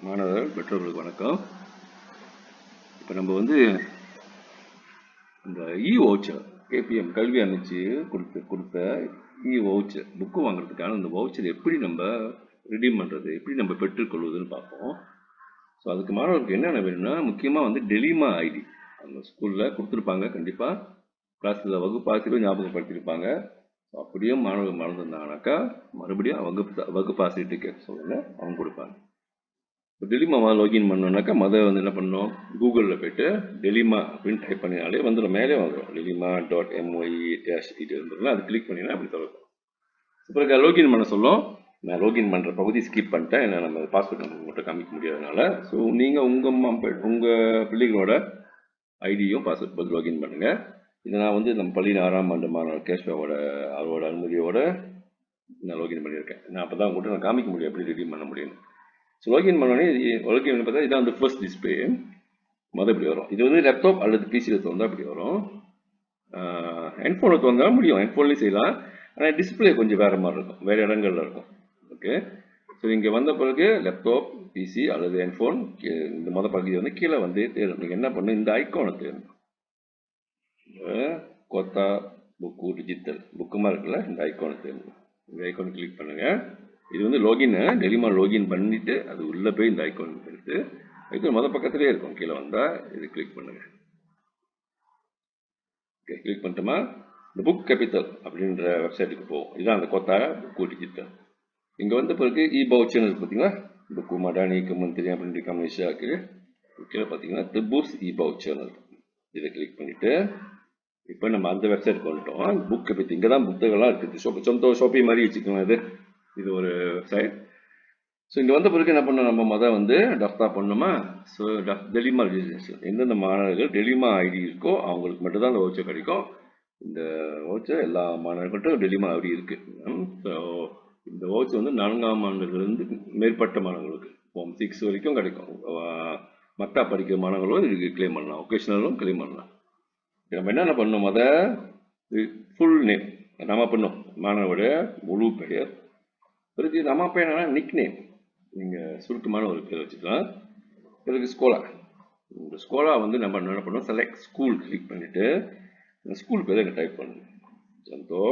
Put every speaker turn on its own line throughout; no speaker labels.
மாணவர்கள் பெற்றோர்களுக்கு வணக்கம். இப்போ நம்ம இந்த வவுச்சர் கேபிஎம் கல்வி அமைச்சு கொடுத்த வவுச்சர் புக்கு வாங்குறதுக்கான இந்த வவுச்சர் எப்படி நம்ம ரிடீம் பண்ணுறது, எப்படி நம்ம பெற்றுக்கொள்வதுன்னு பார்ப்போம். ஸோ அதுக்கு மாணவர்களுக்கு என்னென்ன வேணும்னா, முக்கியமாக டெலிமா ஐடி அந்த ஸ்கூலில் கொடுத்துருப்பாங்க. கண்டிப்பாக கிளாஸில் வகுப்பாசிரியர் ஞாபகப்படுத்தியிருப்பாங்க. அப்படியே மாணவர்கள் மறந்துருந்தாங்கனாக்கா மறுபடியும் வகுப்பாசிரியர்கிட்ட கேட்க சொல்லுங்க, அவங்க கொடுப்பாங்க. டெலிமா லாகின் பண்ணோம்னாக்கா என்ன பண்ணணும், கூகுளில் போய்ட்டு டெலிமா அப்படின்னு டைப் பண்ணினாலே வந்துடும், மேலே வந்துடும். delima.my இது இருந்ததுன்னா அது கிளிக் பண்ணினா அப்படி திறக்கும். இப்போ லாகின் பண்ண சொல்லும். நான் லாகின் பண்ணுற பகுதி ஸ்கிப் பண்ணிட்டேன், ஏன்னா நம்ம பாஸ்வேர்ட் நம்ம மட்டும் காமிக்க முடியாதனால. ஸோ நீங்கள் உங்கள் பிள்ளைகளோட ஐடியும் பாஸ்வேர்ட் போட்டு லாகின் பண்ணுங்கள். இதை நான் நம்ம பள்ளியின் 6ஆம் ஆண்டு மாணவர் கேஷ்வாவோட அவரோட அனுமதியோட நான் லாகின் பண்ணியிருக்கேன். நான் அப்போ தான் உங்கள்கிட்ட நான் காமிக்க முடியும் எப்படி ரெடீம் பண்ண முடியும். ஸோ லாகின் பண்ணோடனே லாகின் பார்த்தா இதான் ஃபர்ஸ்ட் டிஸ்பிளே இப்படி வரும். இது லேப்டாப் அல்லது பிசியில் தோந்தா இப்படி வரும். ஹெட்ஃபோனில் தோந்தா முடியும், ஹெட்ஃபோன்லேயும் செய்யலாம். ஆனால் டிஸ்பிளே கொஞ்சம் வேறு மாதிரி இருக்கும், வேறு இடங்கள்ல இருக்கும். ஓகே, ஸோ இங்கே வந்த பிறகு லேப்டாப், பிசி அல்லது ஹெட்ஃபோன் இந்த பகுதி கீழே தேடும். நீங்கள் என்ன பண்ணணும், இந்த ஐக்கானை தேடணும். கோத்தா புக்கு டிஜிட்டல் புக்குமா இருக்குல்ல, இந்த ஐக்கானை தேடணும். இந்த ஐக்கானை கிளிக் பண்ணுங்கள். இது லாகின் டெலிமா லாகின் பண்ணிட்டு அது உள்ளே போய் இந்த ஐக்கான் எடுத்து இது பக்கத்துலேயே இருக்கும். கீழே வந்தால் இது கிளிக் பண்ணுங்க. ஓகே, கிளிக் பண்ணிட்டோமா இந்த புக் கேபிட்டல் அப்படின்ற வெப்சைட்டுக்கு போகும். இதுதான் அந்த கோத்தா புக்கு டிஜிட்டல். இங்கே வந்த பிறகு வவுச்சர் பார்த்தீங்களா, புக்கு மடானி கமந்திரி அப்படின்ற கம்யூனிஸ்டாக்கு கீழே பார்த்தீங்கன்னா திபூஸ் வவுச்சர். இதை கிளிக் பண்ணிட்டு இப்போ நம்ம அந்த வெப்சைட்டுக்கு வந்துட்டோம். புக் கேபிட்டல் இங்கே தான் புத்தகம்லாம் இருக்குது. சொந்த ஷாப்பிங் மாதிரி வச்சுக்கலாம். இது ஒரு வெப்சைட். ஸோ இங்கே வந்த பிறகு என்ன பண்ணோம், நம்ம டஃப்தா பண்ணோமா. ஸோ டெலிமா ரிஜிஸ்ட்ரேஷன் எந்தெந்த மாணவர்கள் டெலிமா ஐடி இருக்கோ அவங்களுக்கு மட்டும்தான் அந்த வவுச்சர் கிடைக்கும். இந்த வவுச்சர் எல்லா மாணவர்கள்ட்டும் டெலிமா ஐடி இருக்கு. ஸோ இந்த வவுச்சர் 4ஆம் ஆண்டுலேருந்து மேற்பட்ட மாணவர்களுக்கு ஃபார்ம் 6 வரைக்கும் கிடைக்கும். மட்டா படிக்கிற மாணவர்களும் இதுக்கு கிளைம் பண்ணலாம், ஒகேஷனலும் கிளைம் பண்ணலாம். நம்ம என்னென்ன பண்ணோம், ஃபுல் நேம் நம்ம பண்ணோம், மாணவரோட முழு பெயர். பிறகு நம்ம பையனா நிக் நேம், நீங்கள் சுருக்கமான ஒரு பேர் வச்சுக்கலாம். பிறகு ஸ்கோலா, இந்த ஸ்கோலா நம்ம என்ன பண்ணோம், செலக்ட் ஸ்கூல் கிளிக் பண்ணிவிட்டு இந்த ஸ்கூல் பேரை இங்கே டைப் பண்ணணும். சந்தோ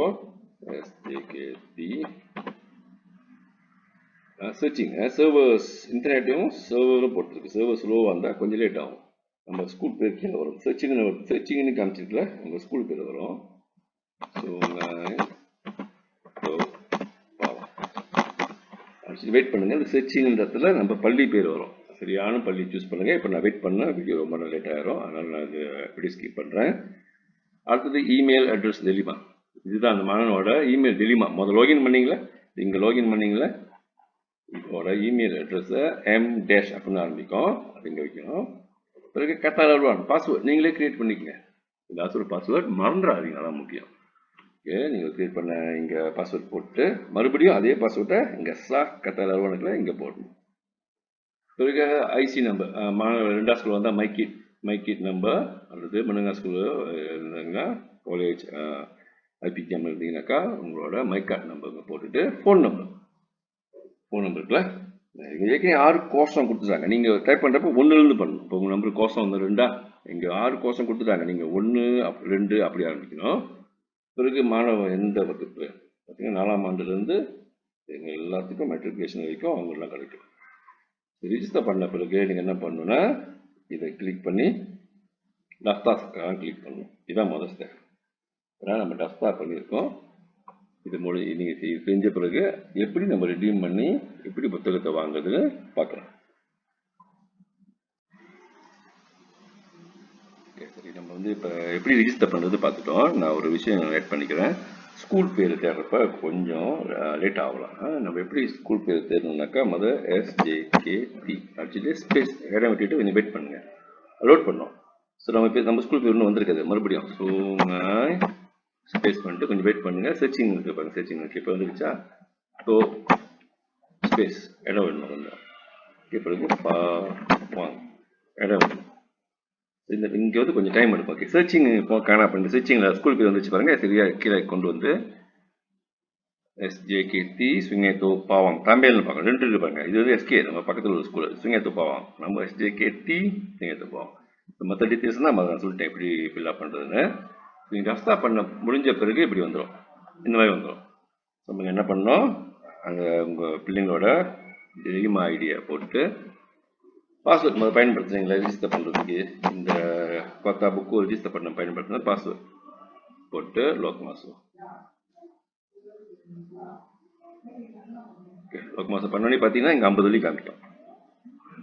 SJKT. சர்ச்சிங் சர்வர்ஸ் இன்டர்நெட்டையும் சர்வரும் போட்டிருக்கு. சர்வர் ஸ்லோவாக இருந்தால் கொஞ்சம் லேட் ஆகும். நம்ம ஸ்கூல் பேர் கீழே வரும், சர்ச்சிங்னு காமிச்சிருக்கல, உங்கள் ஸ்கூல் பேர் வரும். ஸோ வெயிட் பண்ணுங்க. இந்த சர்ச்சிங்கிறதுல நம்ம பள்ளி பேர் வரும், சரியான பள்ளி சூஸ் பண்ணுங்க. இப்போ நான் வெயிட் பண்ணேன், வீடியோ ரொம்ப லேட் ஆயிரும், அதனால நான் இது வீடியோ ஸ்கிப் பண்ணுறேன். அடுத்தது இமெயில் அட்ரஸ் டெலிமா. இதுதான் அந்த மாணவனோட இமெயில் டெலிமா. முதல்ல லாகின் பண்ணீங்களா, இங்கே லாகின் பண்ணீங்களா, இதோட இமெயில் அட்ரஸை M- அப்படின்னு ஆரம்பிக்கும், அது இங்கே வைக்கணும். பிறகு கட்டாளர்வான் பாஸ்வேர்ட் நீங்களே கிரியேட் பண்ணிக்கங்க. ஏதாச்சும் ஒரு பாஸ்வேர்ட் மறந்துடாதீங்க, அதான் முக்கியம். ஓகே, நீங்கள் கிரியேட் பண்ண இங்கே பாஸ்வேர்ட் போட்டு மறுபடியும் அதே பாஸ்வேர்டை இங்கே கட்டாளர்வானுக்குள்ள இங்கே போடணும். பிறகு ஐசி நம்பர், மாணவர் 2ஆம் ஸ்கூல் வந்தால் மைக்கிட் நம்பர், அல்லது மனுங்கா ஸ்கூலு இருந்தாங்கன்னா காலேஜ் ஐபிகேம் இருந்தீங்கன்னாக்கா உங்களோட மைக்கார்ட் நம்பர் போட்டுட்டு ஃபோன் நம்பருக்குல ஏற்கனவே 6 கோஷம் கொடுத்துட்டாங்க. நீங்கள் டைப் பண்ணுறப்ப 1லேருந்து பண்ணணும். இப்போ உங்கள் நம்பருக்கு கோஷம் 2, இங்கே 6 கோஷம் கொடுத்துட்டாங்க. நீங்கள் 1, 2 அப்படி ஆரம்பிக்கணும். பிறகு மாணவன் எந்த வகுப்பு பார்த்தீங்கன்னா 4ஆம் ஆண்டுலேருந்து எங்கள் எல்லாத்துக்கும் மெட்ரிகுலேஷன் வரைக்கும் அவங்களாம் கிடைக்கும். ரிஜிஸ்டர் பண்ண பிறகு நீங்கள் என்ன பண்ணணுன்னா இதை கிளிக் பண்ணி டஸ்டாஸ்க்காக கிளிக் பண்ணணும். இதுதான் முதல் ஸ்டெப். ஏன்னா நம்ம டஸ்டா பண்ணியிருக்கோம். இது நீங்கள் செஞ்ச பிறகு எப்படி நம்ம ரெடீம் பண்ணி எப்படி புத்தகத்தை வாங்குறதுன்னு பார்க்கலாம். சரி, நம்ம இப்போ எப்படி ரிஜிஸ்டர் பண்ணுறது பார்த்துட்டோம். நான் ஒரு விஷயம் ஆட் பண்ணிக்கிறேன். ஸ்கூல் பேர் தேடுறப்ப கொஞ்சம் லேட் ஆகலாம். நம்ம எப்படி ஸ்கூல் பேர் தேடணும்னாக்கா SJKT அடிச்சுட்டு ஸ்பேஸ் இடம் விட்டுட்டு கொஞ்சம் வெயிட் பண்ணுங்க, லோட் பண்ணோம். ஸோ நம்ம ஸ்கூல் பேர் இன்னும் வந்திருக்காது. மறுபடியும் ஸோ ஸ்பேஸ் பண்ணிட்டு கொஞ்சம் வெயிட் பண்ணுங்க. சர்ச்சிங் இருக்கு பாருங்க, சர்ச்சிங் இருக்கு. இப்போ வந்துருச்சா, ஸோ ஸ்பேஸ் இடம் வேணும் கொஞ்சம். பிறகு இடம் வேணும். இங்கே கொஞ்சம் டைம் எடுக்கும். ஓகே, சர்ச்சிங் இப்போ காணா பண்ணிட்டு சர்ச்சிங்கில் ஸ்கூல் பேர் வந்துச்சு பாருங்க, சரியா கீழே கொண்டு வந்து SJKT Sungai Pawang தமிழ்னு பார்க்கணும், 2 இருப்பாங்க. இது வந்து SK நம்ம பக்கத்தில் உள்ள ஸ்கூல் Sungai Pawang, நம்ம SJKT Sungai Pawang. மற்ற டீட்டெயில்ஸ் தான் நான் சொல்லிட்டேன் எப்படி ஃபில்அப் பண்ணுறதுன்னு. நீங்கள் ரஃப்தா பண்ண முடிஞ்ச பிறகு இப்படி வந்துடும், இந்த மாதிரி வந்துடும். நம்ம என்ன பண்ணோம், அங்கே உங்கள் பிள்ளைங்களோட டெலிமா ஐடியை போட்டு பாஸ்வேர்ட் முதல்ல பயன்படுத்துறீங்களா ரிஜிஸ்டர் பண்ணுறதுக்கு, இந்த கொத்தா புக்கு ரிஜிஸ்டர் பண்ண பயன்படுத்தினா பாஸ்வேர்ட் போட்டு லோக் மாதம் லோக் மாதம் பண்ணோன்னே பார்த்தீங்கன்னா இங்கே 50 வெள்ளி காமிக்கும்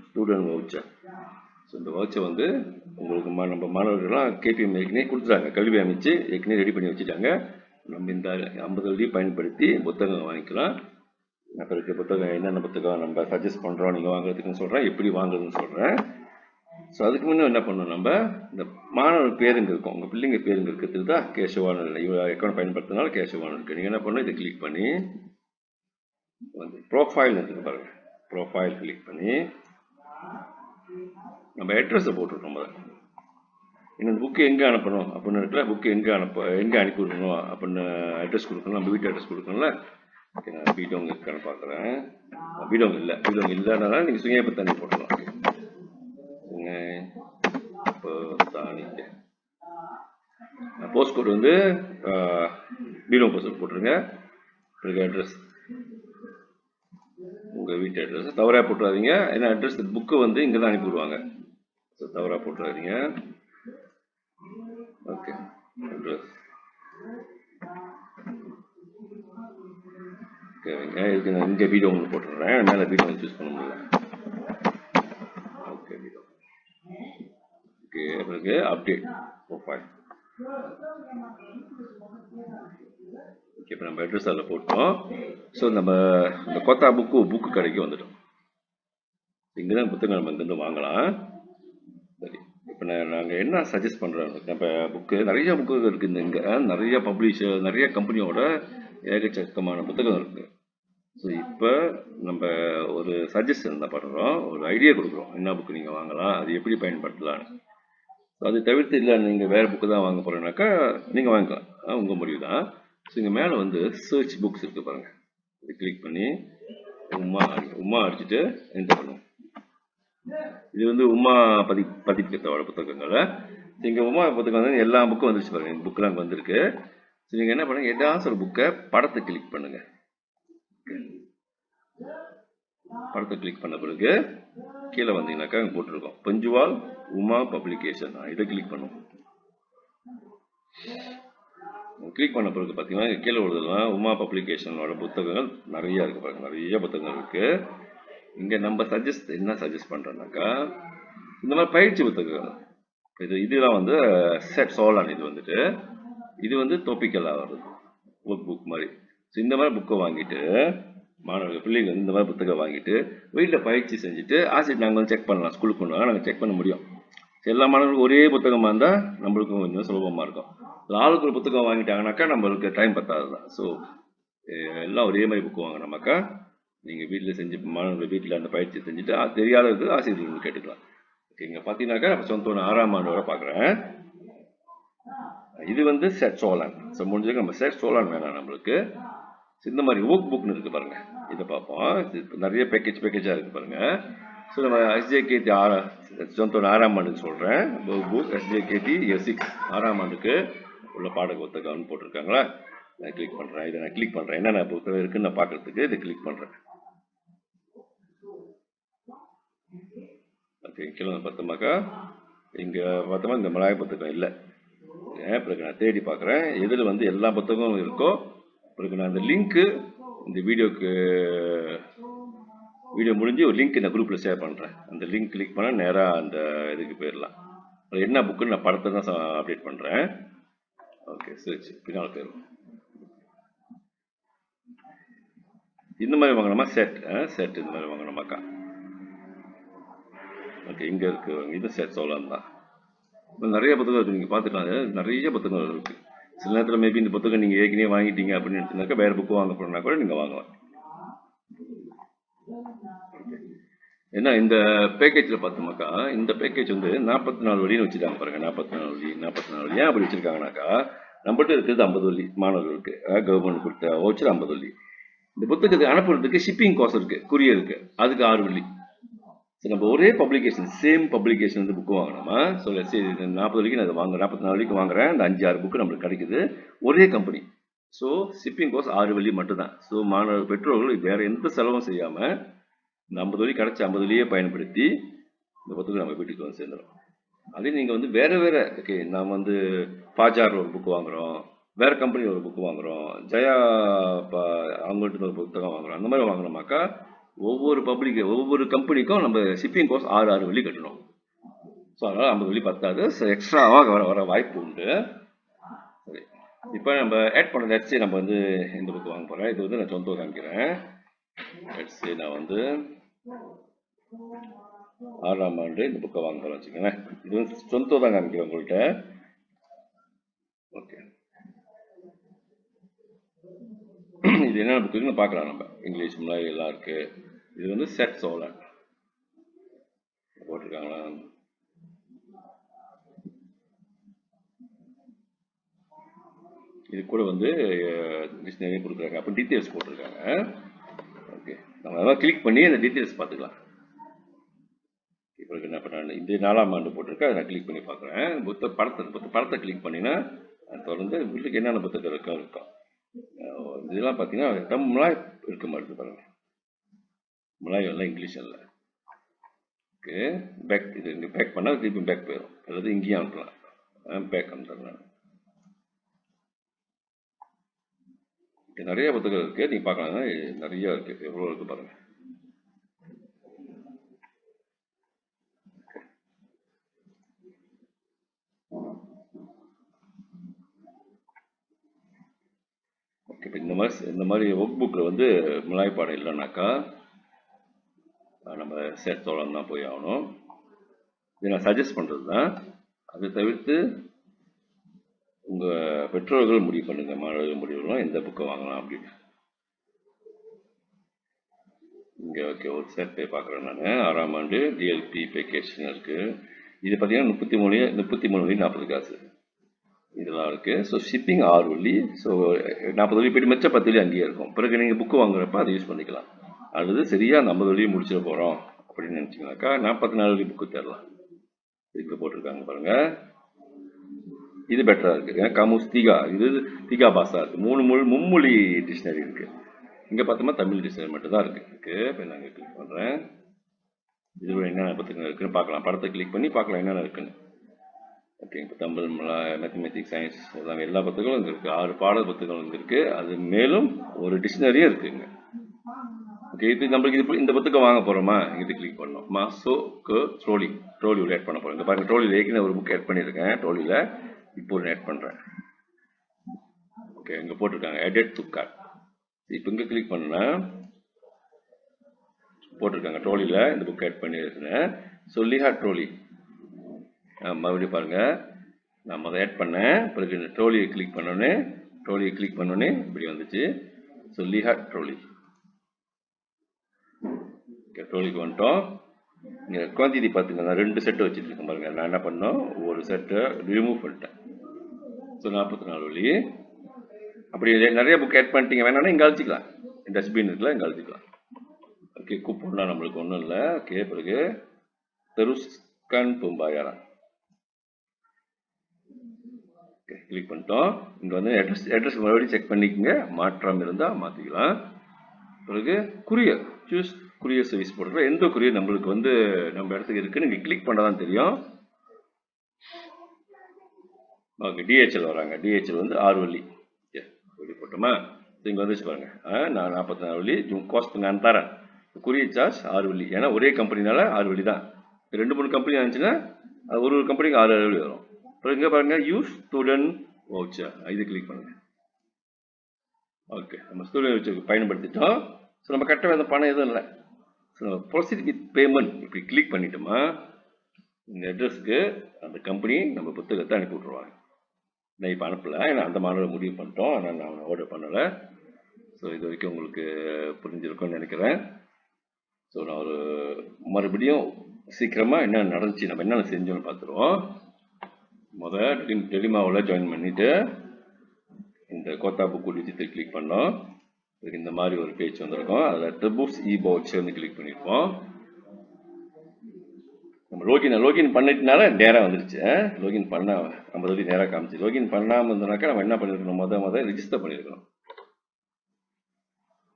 ஸ்டூடெண்ட் வவுச்சர். ஸோ இந்த வவுச்சர் வந்து உங்களுக்கு நம்ம மாணவர்கள்லாம் KPM ஏற்கனவே கொடுத்துட்டாங்க, கல்வி அமைச்சு ஏற்கனவே ரெடி பண்ணி வச்சுட்டாங்க. நம்ம இந்த 50 வெள்ளி பயன்படுத்தி புத்தகம் வாங்கிக்கலாம். அப்புறம் புத்தகம் என்னென்ன புத்தகம் நம்ம சஜஸ்ட் பண்ணுறோம் நீங்கள் வாங்குறதுக்குன்னு சொல்கிறேன், எப்படி வாங்குறதுன்னு சொல்கிறேன். ஸோ அதுக்கு முன்னே என்ன பண்ணணும், நம்ம இந்த மாணவர் பேருங்க இருக்கும், உங்கள் பிள்ளைங்க பேருங்க இருக்கிறதுக்கு தான் கேசவானல் இவ்வளோ அக்கௌண்ட் பயன்படுத்தினாலும் கேசவானல் இருக்குது. நீங்கள் என்ன பண்ணணும், இதை கிளிக் பண்ணி வந்து ப்ரொஃபைல் இருக்குது பாருங்கள், ப்ரொஃபைல் கிளிக் பண்ணி நம்ம அட்ரஸை போட்டுருக்கோம். முதல்ல இந்த புக்கு எங்கே அனுப்பணும் அப்படின்னு இருக்குல்ல, புக்கு எங்கே அனுப்பி விடணும் அப்படின்னு அட்ரஸ் கொடுக்கணும், நம்ம வீட்டு அட்ரஸ் கொடுக்கணும்ல. ஓகே, நான் வீடவங்க இருக்கான்னு பார்க்குறேன். வீடவங்க இல்லைனால நீங்கள் சுங்கப்பத்தானி போட்டுக்கலாம். சுங்கப்பத்தானிக்கு போஸ்ட் கோட் வந்து வீடவங்க போஸ்ட் போட்டுருங்க. பிறகு அட்ரஸ் உங்கள் வீட்டு அட்ரஸ் தவறாக போட்டுறாதீங்க, ஏன்னா அட்ரஸ் புக்கு வந்து இங்கே தான் அனுப்பி விடுவாங்க. ஸோ தவறாக போட்டுறாதீங்க. ஓகே, அட்ரஸ் இதுக்கு நான் இங்கே வீடியோ ஒன்று போட்டுடுறேன், மேலே வீடியோ சூஸ் பண்ண முடியல. ஓகே வீடியோ ஓகே, பிறகு அப்டேட் ப்ரொஃபைல். ஓகே, இப்போ நம்ம அட்ரஸ் அதில் போட்டோம். ஸோ நம்ம இந்த கொத்தா புக்கு கடைக்கு வந்துட்டோம். இங்கே தான் புத்தகம் நம்ம இங்கேருந்து வாங்கலாம். சரி, இப்போ நாங்கள் என்ன சஜஸ்ட் பண்ணுறோம், நம்ம புக்கு நிறைய புக்கு இருக்குது இங்கே, நிறைய பப்ளிஷர் நிறைய கம்பெனியோட ஏகச்சக்கமான புத்தகம் இருக்குது. ஸோ இப்போ நம்ம ஒரு சஜஷன் தான் பண்ணுறோம், ஒரு ஐடியா கொடுக்குறோம், என்ன புக்கு நீங்கள் வாங்கலாம், அது எப்படி பயன்படுத்தலான்னு. அது தவிர்த்து இல்லை நீங்கள் வேறு புக்கு தான் வாங்க போகிறீங்கனாக்கா நீங்கள் வாங்கிக்கலாம், உங்கள் முடிவு தான். ஸோ இங்கே மேலே வந்து சர்ச் புக்ஸ் இருக்குது பாருங்கள், இது கிளிக் பண்ணி உமா அடிச்சுட்டு என்டர் பண்ணுவோம். இது வந்து உமா பதிப்பிக்கத்தோட புத்தகங்கள். இங்கே உமா புத்தகம் வந்து எல்லா புக்கும் வந்துருச்சு பாருங்க, புக்கெலாம் அங்கே வந்திருக்கு. ஸோ நீங்கள் என்ன பண்ணுங்க, ஏதாச்சும் ஒரு புக்கை படத்தை கிளிக் பண்ணுங்க. படத்தை கிளிக் பண்ண பிறகு கீழே வந்தீங்கன்னாக்கா அங்கே போட்டிருக்கோம் பஞ்சுவால் உமா பப்ளிகேஷன், இதை கிளிக் பண்ணுவோம். கிளிக் பண்ண பிறகு பார்த்தீங்கன்னா கீழே உள்ளதெல்லாம் உமா பப்ளிகேஷனோட புத்தகங்கள் நிறைய இருக்கு பாருங்க, நிறைய புத்தகங்கள் இருக்கு. இங்கே நம்ம என்ன சஜஸ்ட் பண்ணுறோம்னாக்கா இந்த மாதிரி பயிற்சி புத்தகங்கள், இதெல்லாம் வந்து செட் சோலான், இது வந்து டோபிக்கலாக வருது ஒர்க் புக் மாதிரி. ஸோ இந்த மாதிரி புக்கை வாங்கிட்டு மாணவர்கள் பிள்ளைங்க வந்து இந்த மாதிரி புத்தகம் வாங்கிட்டு வீட்டில் பயிற்சி செஞ்சுட்டு ஆசிரியர் நாங்கள் வந்து செக் பண்ணலாம், ஸ்கூலுக்கு கொண்டு வாங்க, நாங்கள் செக் பண்ண முடியும். எல்லா மாணவர்களுக்கும் ஒரே புத்தகமாக இருந்தால் நம்மளுக்கும் கொஞ்சம் சுலபமாக இருக்கும். ஆளுக்கு ஒரு புத்தகம் வாங்கிட்டாங்கனாக்கா நம்மளுக்கு டைம் பத்தாது தான். ஸோ எல்லாம் ஒரே மாதிரி புக்கு வாங்கினாக்கா நீங்கள் வீட்டில் செஞ்சு மாணவர்கள் வீட்டில் அந்த பயிற்சி செஞ்சுட்டு தெரியாதது ஆசிரியர்கள் கேட்டுக்கலாம். ஓகேங்க, பார்த்தீங்கன்னாக்கா நம்ம சொந்த 6ஆம் ஆண்டு வரை பார்க்குறேன். இது வந்து செட் சோலான். ஸோ முடிஞ்சதுக்கு நம்ம செட் சோலான் வேணாம் நம்மளுக்கு. இந்த மாதிரி ஒர்க் புக்னு இருக்குது பாருங்கள், இதை பார்ப்போம். நிறைய பேக்கேஜாக இருக்குது பாருங்கள். ஸோ நம்ம SJKT சொந்த 6ஆம் ஆண்டுக்கு சொல்கிறேன், ஒர்க் புக் SJKT Year 6 6ஆம் ஆண்டுக்கு உள்ள பாடக புத்தகம்னு போட்டிருக்காங்களா. நான் கிளிக் பண்ணுறேன், இதை நான் கிளிக் பண்ணுறேன், என்னென்ன புத்தகம் இருக்குன்னு நான் பார்க்குறதுக்கு இதை கிளிக் பண்ணுறேன். ஓகே, கீழே பார்த்தோமாக்கா இங்கே பார்த்தோமா இந்த மலாய புத்தகம் இல்லை. பிறகு நான் தேடி பார்க்குறேன் எதில் வந்து எல்லா புத்தகமும் இருக்கோ. பிறகு நான் அந்த லிங்க்கு இந்த வீடியோ முடிஞ்சு ஒரு லிங்க் இந்த குரூப்பில் ஷேர் பண்ணுறேன். அந்த லிங்க் கிளிக் பண்ணால் நேராக அந்த இதுக்கு போயிடலாம். அது என்ன புக்குன்னு நான் படத்தை தான் அப்டேட் பண்ணுறேன். ஓகே, சரி பின்னால் போயிடும். இந்த மாதிரி வாங்கணுமா செட் இந்த மாதிரி வாங்கணுமாக்கா. ஓகே, இங்கே இருக்குது, இது செட் சோலான் தான். நிறைய புத்தகம் இருக்குது, நீங்கள் பார்த்துக்கலாம், நிறைய புத்தகங்கள் இருக்குது. சில நேரத்தில் மேபி இந்த புத்தகம் நீங்கள் ஏற்கனவே வாங்கிட்டீங்க அப்படின்னு நினச்சினாக்கா வேறு புக்கு வாங்க போகிறோம்னா கூட நீங்கள் வாங்கலாம். ஏன்னா இந்த பேக்கேஜில் பார்த்தோமாக்கா இந்த பேக்கேஜ் வந்து 44 வழின்னு வச்சுருக்காங்க பாருங்கள். 44 வழி ஏன் அப்படி வச்சுருக்காங்கனாக்கா நம்மகிட்ட இருக்கிறது 50 வழி மாணவர்களுக்கு கவர்மெண்ட் கொடுத்த வவுச்சர் 50 வழி. இந்த புத்தகத்தை அனுப்புறதுக்கு ஷிப்பிங் காஸ்ட் இருக்கு, குரியருக்கு, அதுக்கு 6 வெள்ளி. சரி, நம்ம ஒரே பப்ளிகேஷன், சேம் பப்ளிகேஷன் வந்து புக்கு வாங்கினோமா, சொல்ல சரி 40 வரைக்கும் நான் வாங்குறேன், 44 வரைக்கும் வாங்குறேன், இந்த 5-6 புக்கு நம்மளுக்கு கிடைக்குது, ஒரே கம்பெனி. ஸோ ஷிப்பிங் காஸ்ட் 6 வெள்ளி மட்டும்தான். ஸோ பெற்றோர்கள் வேற எந்த செலவும் செய்யாம இந்த 50 வழி கிடைச்ச 50 வழியே பயன்படுத்தி இந்த புத்தகம் நம்ம வீட்டுக்கு வந்து சேர்ந்துடும். அதே நீங்கள் வந்து வேற வேற, ஓகே நாம் வந்து பாஜார் ஒரு புக்கு வாங்குறோம், வேற கம்பெனி ஒரு புக்கு வாங்குறோம், ஜெயா அவங்கள்ட்ட ஒரு புத்தகம் வாங்குறோம், அந்த மாதிரி வாங்கினோமாக்கா ஒவ்வொரு கம்பெனிக்கும் நம்ம ஷிப்பிங் காஸ்ட் 6 வெள்ளி கட்டணும். ஸோ அதனால 50 வெள்ளி பத்தாது, எக்ஸ்ட்ராவாக வர வாய்ப்பு உண்டு. சரி, இப்போ நம்ம ஆட் பண்ண லெட்ஸே நம்ம வந்து இந்த புக்கு வாங்க போகிறேன். இது வந்து நான் சொந்த காமிக்கிறேன். லெட்ஸே நான் வந்து 6ஆம் ஆண்டு இந்த புக்கை வாங்க போகிறேன் வச்சுக்கோங்களேன். இது வந்து சொந்த தான் காமிக்கிறேன் உங்கள்கிட்ட. ஓகே, இது என்ன புக்குன்னு பார்க்கலாம். நம்ம இங்கிலீஷ் முன்னாடி எல்லாம் இருக்கு. இது வந்து செட் சோலன் போட்டிருக்காங்களா. இது கூட வந்து டிக்ஷனரி கொடுக்குறாங்க, அப்போ டீட்டெயில்ஸ் போட்டிருக்காங்க. ஓகே, நம்ம அதெல்லாம் கிளிக் பண்ணி அந்த டீட்டெயில்ஸ் பார்த்துக்கலாம். இப்போ என்ன பண்ண, இந்த 4ஆம் ஆண்டு போட்டிருக்கேன், அதை நான் கிளிக் பண்ணி பார்க்குறேன். படத்தை கிளிக் பண்ணினா தொடர்ந்து வீட்டுக்கு என்னென்ன புத்தகம் இருக்கும். இதெல்லாம் பார்த்தீங்கன்னா மலாய் இருக்க மாதிரி பாருங்க, மலாய் எல்லாம் இங்கிலீஷ் இல்லை. ஓகே, பேக், இது இங்கே பேக் பண்ணால் திருப்பி பேக் போயிடும், அல்லது இங்கேயும் அனுப்பலாம். பேக் அனுப்பிடுறேன். நிறைய புத்தகம் இருக்கு, நீங்க பார்க்கலாம், நிறைய இருக்கு, எவ்வளோ இருக்கு பாருங்க. ஓகே, இப்போ இந்த மாதிரி ஒர்க் புக்கில் வந்து மலாய் பாடம் இல்லைனாக்கா நம்ம செட் சோழன் தான் போய் ஆகணும். இதை நான் சஜஸ்ட் பண்ணுறது தான். அதை தவிர்த்து உங்கள் பெற்றோர்கள் முடிவு பண்ணுங்க, மாணவர்கள் முடிவுலாம் எந்த புக்கை வாங்கலாம் அப்படின்னு. இங்கே ஓகே, ஒரு செட் பார்க்குறேன் நான். 6ஆம் ஆண்டு டிஎல்பி பேக்கேஜ்னு இருக்குது. இது பார்த்தீங்கன்னா 33 வழி 40 காசு இதெல்லாம் இருக்குது. ஸோ ஷிப்பிங் 6 வழி. ஸோ 40 வழி போய்ட்டு மிச்சம் 10 வழி அங்கேயே இருக்கும். பிறகு நீங்கள் புக்கு வாங்குறப்ப அதை யூஸ் பண்ணிக்கலாம். அல்லது சரியாக அந்த 50 வழியும் முடிச்சிட போகிறோம் அப்படின்னு நினச்சிங்கனாக்கா 44 வழி புக்கு தரலாம். இதுக்கு போட்டிருக்காங்க பாருங்க, இது பெட்டரா இருக்கு. காமுஸ் திகா, இது திகா பாஷா இருக்கு. மும்மொழி டிக்ஷனரி இருக்கு. இங்க பார்த்தோம்னா தமிழ் டிக்ஷனரி மட்டும் தான் இருக்கு. இப்போ நான் கிளிக் பண்றேன். இதுல என்னென்ன புத்தகங்கள் இருக்குன்னு பார்க்கலாம். படத்தை கிளிக் பண்ணி பார்க்கலாம் என்னென்ன இருக்குன்னு. ஓகே, இப்போ தமிழ், மேத்தமெட்டிக்ஸ், சயின்ஸ் எல்லா புத்தகங்களும் இங்கே இருக்கு. 6 பாட புத்தகங்கள் இங்கே இருக்கு. அது மேலும் ஒரு டிக்ஷனரியும் இருக்குங்க. ஓகே, இப்போ நம்மளுக்கு இந்த புத்தகம் வாங்க போறோமா, இது கிளிக் பண்ணோம். ட்ரோலி உள்ள ஆட் பண்ண போறோம். இந்த பாருங்க, ட்ரோலியில் ஏற்கனவே ஒரு புக் ஆட் பண்ணியிருக்கேன். ட்ரோலியில் இப்போ ஒரு ஆட் பண்றேன். ஓகே, இங்க போட்டிருக்காங்க எடிட் டு கார்ட். இப்போ இங்க கிளிக் பண்ணா போட்டிருக்காங்க ட்ரோலியில் இந்த புக் ஆட் பண்ணியிருக்கேன். ஸோ லிஹா ட்ரோலி மறுபடியும் பாருங்க, நான் அதை ஆட் பண்ணேன். பிறகு இந்த ட்ரோலியை கிளிக் பண்ணோன்னே இப்படி வந்துச்சு. So லிஹா trolley. ட்ரோலிக்கு வந்துட்டோம். இங்கே குவான்டிட்டி பார்த்துங்க, நான் 2 செட்டு வச்சுட்டு இருக்கேன் பாருங்க. நான் என்ன பண்ணோம், ஒரு செட்டை ரிமூவ் பண்ணிட்டேன். ஸோ 44 வழி. அப்படி நிறைய புக் ஆட் பண்ணிட்டீங்க வேணாம்னா இங்கே அழிச்சிக்கலாம். டஸ்ட்பின் இருக்குல்ல, இங்கே அழிச்சிக்கலாம். ஓகே, கூப்பன்லாம் நம்மளுக்கு ஒன்றும் இல்லை. ஓகே, பிறகு தெருஸ்கன் பூம்பாயாரா. ஓகே, கிளிக் பண்ணிட்டோம். இங்கே வந்து அட்ரஸ் மறுபடியும் செக் பண்ணிக்கோங்க, மாற்றம் இருந்தால் மாற்றிக்கலாம். பிறகு குரியர் சர்வீஸ் போடுறோம். எந்த குரியர் நம்மளுக்கு வந்து நம்ம இடத்துக்கு இருக்குன்னு நீங்கள் கிளிக் பண்ணாதான் தெரியும். ஓகே, டிஹெச்எல் வராங்க. டிஹெச்எல் வந்து 6 வழி போட்டோமா. இங்கே வந்துச்சு பாருங்க, நான் 44 வழி காஸ்ட் நான் தரேன். குரியர் சார்ஜ் 6 வழி, ஏன்னா ஒரே கம்பெனினால 6 வழி தான். 2-3 கம்பெனி இருந்துச்சுன்னா ஒரு கம்பெனிக்கு 6 வழி வரும். அப்புறம் இங்கே பாருங்க, யூஸ் ஸ்டூடெண்ட் வவுச்சர், இது கிளிக் பண்ணுங்க. ஓகே, நம்ம ஸ்டூடெண்ட் வவுச்சர் பயன்படுத்திட்டோம். ஸோ நம்ம கட்ட வேண்டிய பணம் எதுவும் இல்லை. ஸோ நம்ம ப்ரொசீட் வித் பேமெண்ட் இப்படி கிளிக் பண்ணிட்டோமா, இந்த அட்ரஸ்க்கு அந்த கம்பெனி நம்ம புத்தகத்தை அனுப்பி விட்ருவாங்க. நான் இப்போ அனுப்பலை, ஏன்னா அந்த மாணவர் முடிவு பண்ணிட்டோம், ஆனால் நான் ஆர்டர் பண்ணலை. ஸோ இது வரைக்கும் உங்களுக்கு புரிஞ்சிருக்கும்னு நினைக்கிறேன். ஸோ நான் ஒரு மறுபடியும் சீக்கிரமாக என்ன நடந்துச்சு, நம்ம என்னென்ன செஞ்சோன்னு பார்த்துருவோம். டெலிமாவில் ஜாயின் பண்ணிவிட்டு இந்த கோத்தா புக் டிஜிட்டல் கிளிக் பண்ணோம். இந்த மாதிரி ஒரு பேஜ் வந்திருக்கும். அதில் ட்ரிபுக்ஸ் e-voucher கிளிக் பண்ணியிருப்போம். நம்ம லோகின் பண்ணிட்டனால நேராக வந்துருச்சு. லோகின் பண்ண 50 நேராக காமிச்சு. லோகின் பண்ணாமல் இருந்தோம்னாக்கா நம்ம என்ன பண்ணியிருக்கணும், முதல் ரிஜிஸ்டர் பண்ணியிருக்கணும்.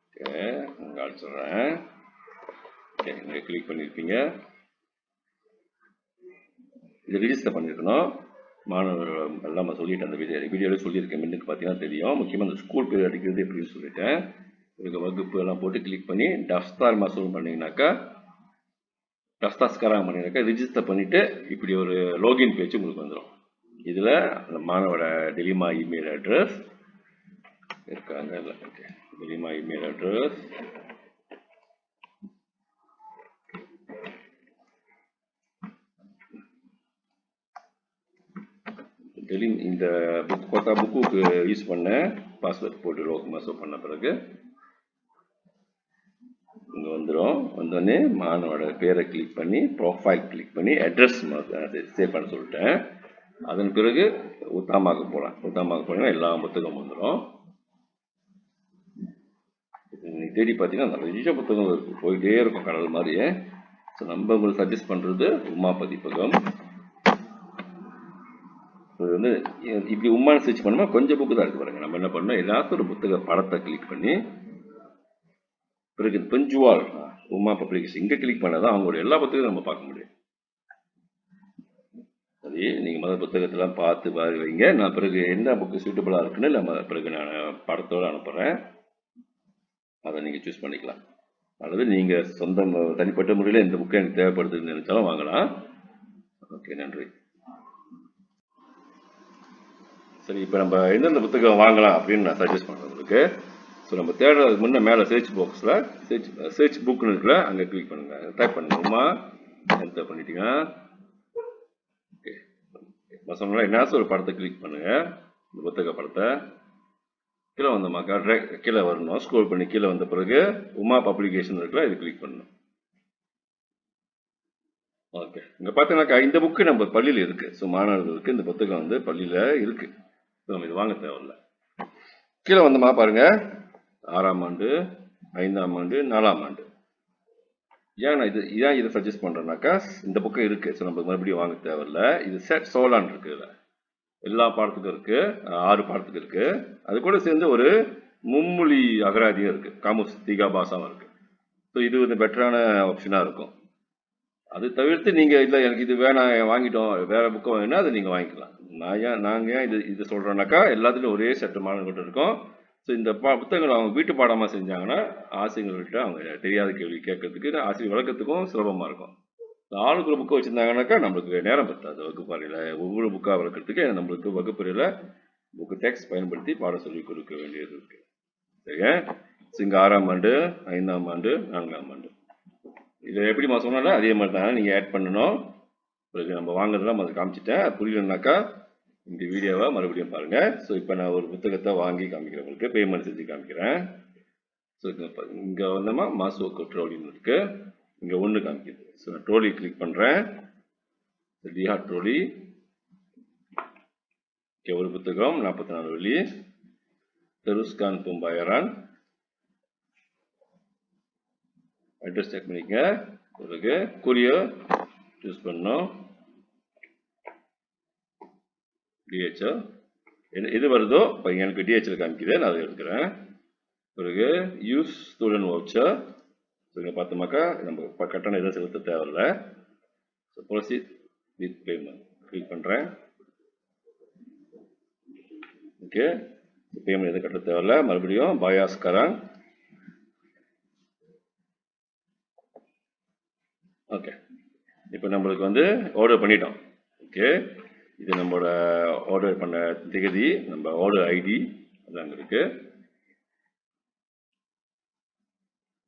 ஓகே, உங்க சொல்கிறேன். ஓகே, நீங்கள் கிளிக் பண்ணியிருப்பீங்க. இது ரிஜிஸ்டர் பண்ணியிருக்கணும். மாணவர்கள் எல்லாம் நம்ம சொல்லிட்டேன். அந்த வீடியோவில் சொல்லியிருக்கேன். முன்னுக்கு பார்த்தீங்கன்னா தெரியும். முக்கியமாக அந்த ஸ்கூல் பேர் அடிக்கிறது எப்படின்னு சொல்லிட்டேன். இதுக்கு வகுப்பு எல்லாம் போட்டு கிளிக் பண்ணி டஸ்தார் மசூல் பண்ணிங்கனாக்கா, டஸ்தாஸ்காராக பண்ணிங்கனாக்கா ரிஜிஸ்டர் பண்ணிவிட்டு இப்படி ஒரு லோகின் பேஜ் உங்களுக்கு வந்துடும். இதில் அந்த மாணவரோட டெலிமா இமெயில் அட்ரஸ் இருக்காங்க. இல்லை, ஓகே, டெலிமா இமெயில் அட்ரஸ், இந்த கொத்தா புக்கு யூஸ் பண்ண பாஸ்வேர்ட் போட்டு லோக் மசூல் பண்ண பிறகு இங்கே வந்துடும். வந்தோடனே மாணவரோட பேரை கிளிக் பண்ணி ப்ரொஃபைல் கிளிக் பண்ணி அட்ரஸ் சேவ் பண்ண சொல்லிட்டேன். அதன் பிறகு உத்தாமாக்கு போகலாம். உத்தாமாக்கு போனீங்கன்னா எல்லா புத்தகமும் வந்துடும். நீங்கள் தேடி பார்த்தீங்கன்னா நிறைய புத்தகம் இருக்கும், போயிட்டே இருக்கும் கடல் மாதிரியே. ஸோ நம்ம உங்களுக்கு சஜஸ்ட் பண்ணுறது உமா பதிப்பகம். இது வந்து இப்படி உமான்னு சர்ச் பண்ணோம்னா கொஞ்சம் புக்கு தான் இருக்கு பாருங்க. நம்ம என்ன பண்ணோம், ஏதாச்சும் ஒரு புத்தக படத்தை கிளிக் பண்ணி பிறகு பெஞ்சுவால் உமா பப்ளிகேஷன் இங்கே கிளிக் பண்ணாதான் அவங்களோட எல்லா புத்தகத்தையும் நம்ம பார்க்க முடியும். சரி, நீங்கள் முதல் புத்தகத்தெல்லாம் பார்த்து வைங்க. நான் பிறகு என்ன புக்கு சூட்டபுளாக இருக்குன்னு நம்ம பிறகு நான் படத்தோடு அனுப்புகிறேன். அதை நீங்கள் சூஸ் பண்ணிக்கலாம். அல்லது நீங்கள் சொந்தம் தனிப்பட்ட முறையில் இந்த புக்கை எனக்கு தேவைப்படுதுன்னு நினைச்சாலும் வாங்கலாம். ஓகே, நன்றி. சரி, இப்போ நம்ம எந்தெந்த புத்தகம் வாங்கலாம் அப்படின்னு நான் சஜஸ்ட் பண்ணுறேன் உங்களுக்கு. ஸோ நம்ம தேடுறதுக்கு முன்னே மேலே சர்ச் பாக்ஸில் சர்ச் புக்குன்னு இருக்குல்ல, அங்கே கிளிக் பண்ணுங்கள். டைப் பண்ணுங்க உமா, என்டர் பண்ணிட்டீங்கன்னா ஓகே, சொன்னா என்னாச்சும் ஒரு படத்தை கிளிக் பண்ணுங்கள். இந்த புத்தக படத்தை கீழே வந்தோமாக்கா கீழே வரணும். ஸ்க்ரோல் பண்ணி கீழே வந்த பிறகு உமா பப்ளிகேஷன் இருக்குல்ல, இது கிளிக் பண்ணணும். ஓகே, இங்கே பார்த்தீங்கன்னாக்கா இந்த புக்கு நம்ம பள்ளியில் இருக்குது. ஸோ மாணவர்களுக்கு இந்த புத்தகம் வந்து பள்ளியில் இருக்குது. ஸோ நம்ம இது வாங்க தேவையில்லை. கீழே வந்தோமா பாருங்க, 6ஆம் ஆண்டு, 5ஆம் ஆண்டு, 4ஆம் ஆண்டு. ஏன் நான் இதை சஜஸ்ட் பண்ணுறேன்னாக்கா இந்த புக்கு இருக்குது. ஸோ நம்ம மறுபடியும் வாங்க தேவையில்லை. இது செட் சோலான் இருக்குது. இதில் எல்லா பாடத்துக்கும் இருக்குது, 6 பாடத்துக்கு இருக்குது. அது கூட சேர்ந்து ஒரு மும்மொழி அகராதியும் இருக்குது, காமுஸ் தீகா பாசாவும் இருக்குது. ஸோ இது வந்து பெட்டரான ஆப்ஷனாக இருக்கும். அது தவிர்த்து நீங்கள் இல்லை எனக்கு இது வேணாம் வாங்கிட்டோம் வேறு புக்கு வாங்கினா அதை நீங்கள் வாங்கிக்கலாம். நாங்கள் ஏன் இது சொல்கிறோன்னாக்கா எல்லாத்துலேயும் ஒரே செட்டு மாணவர்கள்ட்ட இருக்கும். ஸோ இந்த புத்தகங்கள் அவங்க வீட்டு பாடமாக செஞ்சாங்கன்னா ஆசிரியர்கள்ட்ட அவங்க தெரியாத கேள்வி கேட்கறதுக்கு, ஆசிரியர் வழக்கத்துக்கும் சுலபமாக இருக்கும். ஆளுக்குள்ள புக்கை வச்சுருந்தாங்கன்னாக்கா நம்மளுக்கு நேரம் பத்தாது. வகுப்பறையில் ஒவ்வொரு புக்காக வளர்க்குறதுக்கு நம்மளுக்கு வகுப்பறையில் புக்கு டெக்ஸ்ட் பயன்படுத்தி பாடம் சொல்லி கொடுக்க வேண்டியது இருக்குது. சரிங்க. ஸோ இங்கே 6ஆம் ஆண்டு, 5ஆம் ஆண்டு, 4ஆம் ஆண்டு இதை எப்படி சொன்னாலும் அதே மாதிரி தான் நீங்கள் ஆட் பண்ணணும். பிறகு நம்ம வாங்குறதுலாம் அதை காமிச்சிட்டேன். புரியலனாக்கா இந்த வீடியோவை மறுபடியும் பாருங்கள். ஸோ இப்போ நான் ஒரு புத்தகத்தை வாங்கி காமிக்கிறேன், உங்களுக்கு பேமெண்ட் செஞ்சு காமிக்கிறேன். ஸோ இங்கே வந்தோமா மாசுவோ ட்ரோலின்னு இருக்குது. இங்கே 1 காமிக்குது. ஸோ நான் ட்ரோலி கிளிக் பண்ணுறேன். டிஹா ட்ரோலி. ஓகே, ஒரு புத்தகம் 44 வெள்ளி. தெருஸ்கான் பூம்பாயரான். அட்ரஸ் செக் பண்ணிக்க. பிறகு கொரியர் சூஸ் பண்ணோம். டிஹெச்எல் எது வருதோ இப்போ எனக்கு டிஹெச்எல் காமிக்குது, நான் அதை எடுக்கிறேன். பிறகு யூஸ் ஸ்டூடெண்ட் வவுச்சர். இங்கே பார்த்தோமாக்கா நம்ம கட்டணம் எதுவும் செலுத்த தேவையில்லை. So proceed with payment click பண்ணுறேன். ஓகே, பேமெண்ட் எதுவும் கட்ட தேவையில்லை. மறுபடியும் பாயாஸ்கரான். ஓகே, இப்போ நம்மளுக்கு வந்து ஆர்டர் பண்ணிட்டோம். ஓகே, இது நம்மளோட ஆர்டர் பண்ண திகதி, நம்ம ஆர்டர் ஐடி அது அங்கே இருக்கு.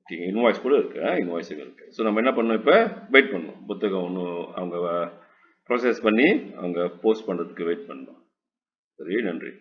ஓகே, இன்வாய்ஸ் கூட இருக்கு, இன்வாய்ஸுகள் இருக்கு. ஸோ நம்ம என்ன பண்ணோம், இப்போ வெயிட் பண்ணணும். புத்தகம் ஒன்றும் அவங்க ப்ராசஸ் பண்ணி அவங்க போஸ்ட் பண்ணுறதுக்கு வெயிட் பண்ணணும். சரி, நன்றி.